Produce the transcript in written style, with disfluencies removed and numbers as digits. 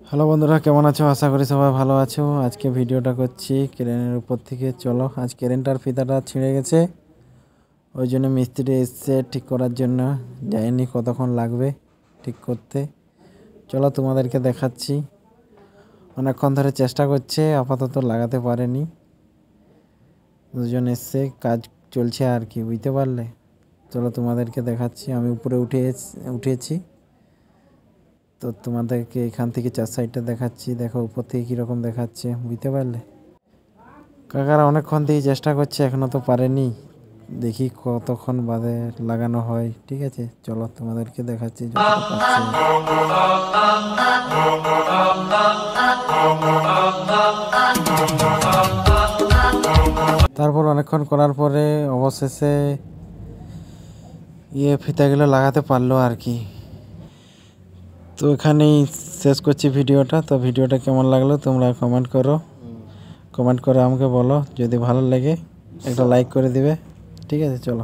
Hello বন্ধুরা, কেমন আছো? আশা করি সবাই ভালো আছো। আজকে ভিডিওটা করছি ক্রেনের উপর থেকে। চলো, আজ ক্রেনটার ফিতাটা ছিঁড়ে গেছে, ওই জন্য মিস্ত্রি এসছে ঠিক করার জন্য। যাইনি কতক্ষণ লাগবে ঠিক করতে। চলো তোমাদেরকে দেখাচ্ছি। অনেকক্ষণ ধরে চেষ্টা করছে, আপাতত লাগাতে পারেনি। দুজন এসছে, কাজ চলছে আর কি, বুঝতে পারলে? চলো তোমাদেরকে দেখাচ্ছি। আমি উপরে উঠেছি, তো তোমাদেরকে এখান থেকে চার সাইডটা দেখাচ্ছি। দেখো উপর থেকে কীরকম দেখাচ্ছে, বুঝতে পারলে? কাকারা অনেকক্ষণ থেকে চেষ্টা করছে, এখনও তো পারেনি। দেখি কতক্ষণ বাদে লাগানো হয়। ঠিক আছে, চলো তোমাদেরকে দেখাচ্ছি যতটা পারছি। তারপর অনেকক্ষণ করার পরে অবশেষে ফিতাগুলো লাগাতে পারলো আর কি। তো এখানেই শেষ করছি ভিডিওটা। তো ভিডিওটা কেমন লাগলো তোমরা কমেন্ট করে আমাকে বলো। যদি ভালো লাগে একটা লাইক করে দিবে। ঠিক আছে, চলো।